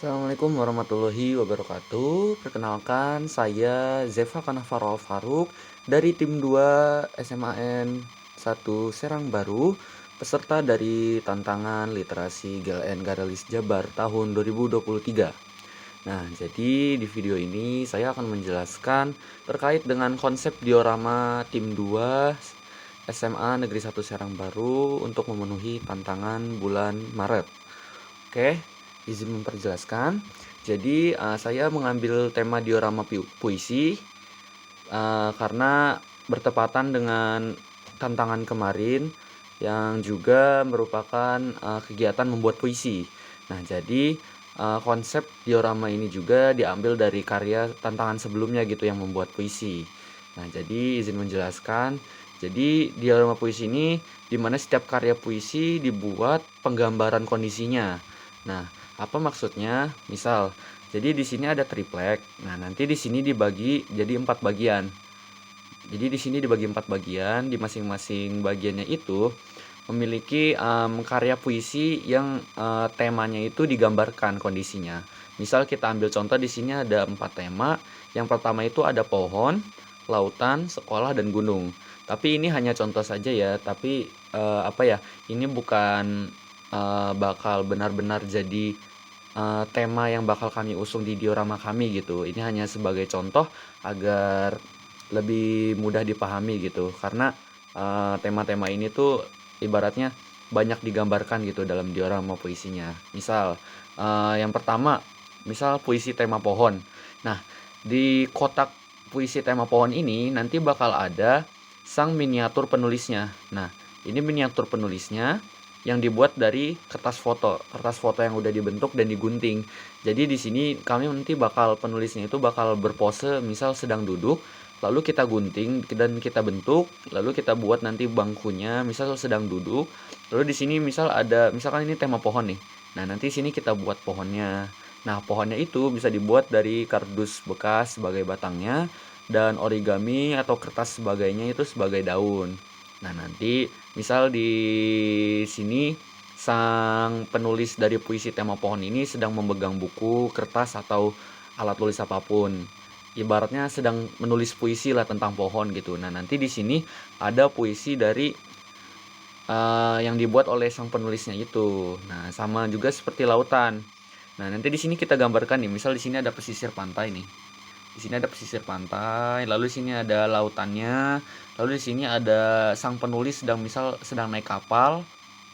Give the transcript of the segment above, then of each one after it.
Assalamualaikum warahmatullahi wabarakatuh. Perkenalkan, saya Zefa Kanafarol Faruk dari tim 2 SMAN 1 Serang Baru, peserta dari tantangan literasi GLN Garalis Jabar tahun 2023. Nah, jadi di video ini saya akan menjelaskan terkait dengan konsep diorama tim 2 SMA Negeri 1 Serang Baru untuk memenuhi tantangan bulan Maret. Oke, izin memperjelaskan. Jadi saya mengambil tema diorama puisi karena bertepatan dengan tantangan kemarin yang juga merupakan kegiatan membuat puisi. Nah, jadi konsep diorama ini juga diambil dari karya tantangan sebelumnya gitu yang membuat puisi. Nah, jadi izin menjelaskan. Jadi diorama puisi ini dimana setiap karya puisi dibuat penggambaran kondisinya. Nah, apa maksudnya? Misal, jadi di sini ada triplek. Nah, nanti di sini dibagi jadi 4 bagian. Jadi di sini dibagi 4 bagian, di masing-masing bagiannya itu memiliki karya puisi yang temanya itu digambarkan kondisinya. Misal kita ambil contoh di sini ada 4 tema. Yang pertama itu ada pohon, lautan, sekolah, dan gunung. Tapi ini hanya contoh saja ya. Tapi ini bukan bakal benar-benar jadi tema yang bakal kami usung di diorama kami gitu. Ini hanya sebagai contoh agar lebih mudah dipahami gitu. Karena tema-tema ini tuh ibaratnya banyak digambarkan gitu dalam diorama puisinya. Misal yang pertama, misal puisi tema pohon. Nah, di kotak puisi tema pohon ini nanti bakal ada sang miniatur penulisnya. Nah, ini miniatur penulisnya yang dibuat dari kertas foto yang udah dibentuk dan digunting. Jadi di sini kami nanti bakal penulisnya itu bakal berpose misal sedang duduk, lalu kita gunting dan kita bentuk, lalu kita buat nanti bangkunya misal sedang duduk. Lalu di sini misal ada misalkan ini tema pohon nih. Nah, nanti sini kita buat pohonnya. Nah, pohonnya itu bisa dibuat dari kardus bekas sebagai batangnya dan origami atau kertas sebagainya itu sebagai daun. Nah, nanti misal di sini sang penulis dari puisi tema pohon ini sedang memegang buku, kertas atau alat tulis apapun. Ibaratnya sedang menulis puisi lah tentang pohon gitu. Nah, nanti di sini ada puisi dari yang dibuat oleh sang penulisnya itu. Nah, sama juga seperti lautan. Nah, nanti di sini kita gambarkan nih, misal di sini ada pesisir pantai nih. Di sini ada pesisir pantai, lalu di sini ada lautannya, lalu di sini ada sang penulis sedang naik kapal,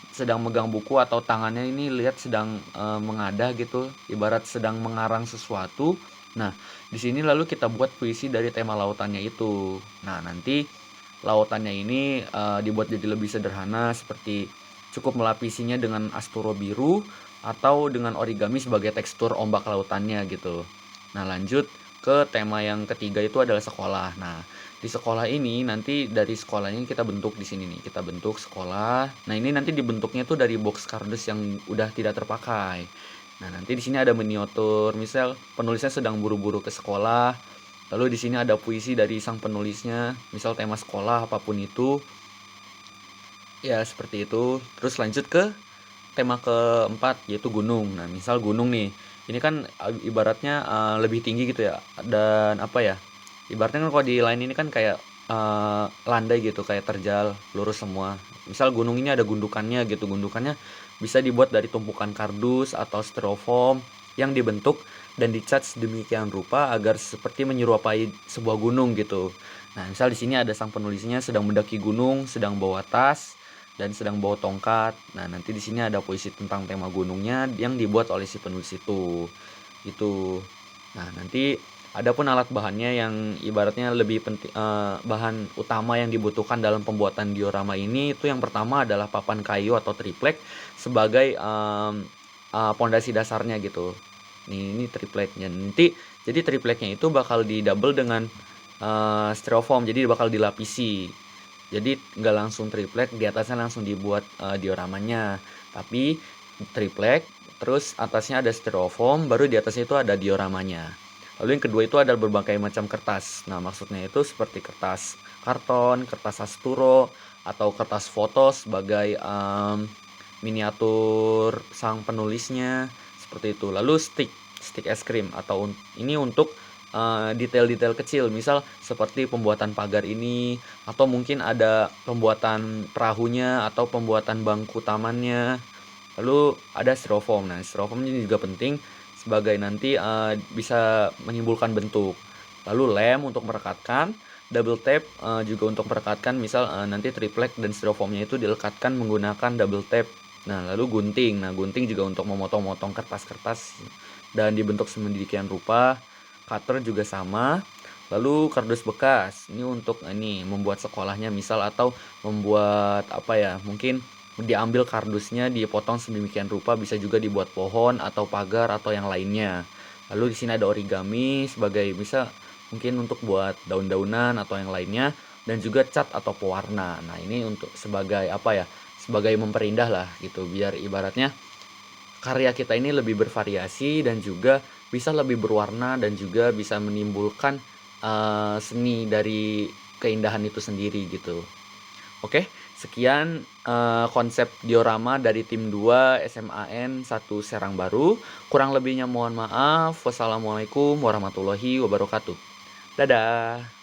sedang megang buku atau tangannya ini lihat sedang mengadah gitu, ibarat sedang mengarang sesuatu. Nah, di sini lalu kita buat puisi dari tema lautannya itu. Nah, nanti lautannya ini dibuat jadi lebih sederhana seperti cukup melapisinya dengan asturo biru atau dengan origami sebagai tekstur ombak lautannya gitu. Nah, lanjut ke tema yang ketiga itu adalah sekolah. Nah, di sekolah ini nanti dari sekolahnya kita bentuk di sini nih. Kita bentuk sekolah. Nah, ini nanti dibentuknya tuh dari box kardus yang udah tidak terpakai. Nah, nanti di sini ada miniatur, misal penulisnya sedang buru-buru ke sekolah. Lalu di sini ada puisi dari sang penulisnya, misal tema sekolah apapun itu. Ya, seperti itu. Terus lanjut ke tema keempat yaitu gunung. Nah, misal gunung nih. Ini kan ibaratnya lebih tinggi gitu ya. Dan apa ya? Ibaratnya kan kalau di line ini kan kayak landai gitu, kayak terjal lurus semua. Misal gunung ini ada gundukannya gitu. Gundukannya bisa dibuat dari tumpukan kardus atau styrofoam yang dibentuk dan dicat sedemikian rupa agar seperti menyerupai sebuah gunung gitu. Nah, misal di sini ada sang penulisnya sedang mendaki gunung, sedang bawa tas dan sedang bawa tongkat. Nah, nanti di sini ada puisi tentang tema gunungnya yang dibuat oleh si penulis itu. Gitu. Nah, nanti ada pun alat bahannya yang ibaratnya lebih penting, bahan utama yang dibutuhkan dalam pembuatan diorama ini itu yang pertama adalah papan kayu atau triplek sebagai pondasi dasarnya gitu. Ini tripleknya. Nanti jadi tripleknya itu bakal di double dengan styrofoam, jadi bakal dilapisi. Jadi nggak langsung triplek, di atasnya langsung dibuat dioramanya. Tapi triplek, terus atasnya ada styrofoam, baru di atasnya itu ada dioramanya. Lalu yang kedua itu ada berbagai macam kertas. Nah, maksudnya itu seperti kertas karton, kertas asturo, atau kertas foto sebagai miniatur sang penulisnya, seperti itu. Lalu stick. stik es krim, atau ini untuk detail-detail kecil, misal seperti pembuatan pagar ini, atau mungkin ada pembuatan perahunya atau pembuatan bangku tamannya. Lalu ada styrofoam. Nah, styrofoam ini juga penting sebagai nanti bisa menimbulkan bentuk. Lalu lem untuk merekatkan, double tape juga untuk merekatkan, misal nanti triplek dan styrofoamnya itu dilekatkan menggunakan double tape. Nah, lalu gunting. Nah, gunting juga untuk memotong-motong kertas-kertas dan dibentuk sedemikian rupa. Cutter juga sama. Lalu kardus bekas. Ini untuk membuat sekolahnya misal, atau membuat apa ya? Mungkin diambil kardusnya, dipotong sedemikian rupa, bisa juga dibuat pohon atau pagar atau yang lainnya. Lalu di sini ada origami sebagai bisa mungkin untuk buat daun-daunan atau yang lainnya, dan juga cat atau pewarna. Nah, ini untuk sebagai apa ya? Sebagai memperindah lah gitu, biar ibaratnya karya kita ini lebih bervariasi dan juga bisa lebih berwarna dan juga bisa menimbulkan seni dari keindahan itu sendiri gitu. Oke, sekian konsep diorama dari tim 2 SMAN 1 Serang Baru. Kurang lebihnya mohon maaf. Wassalamualaikum warahmatullahi wabarakatuh. Dadah.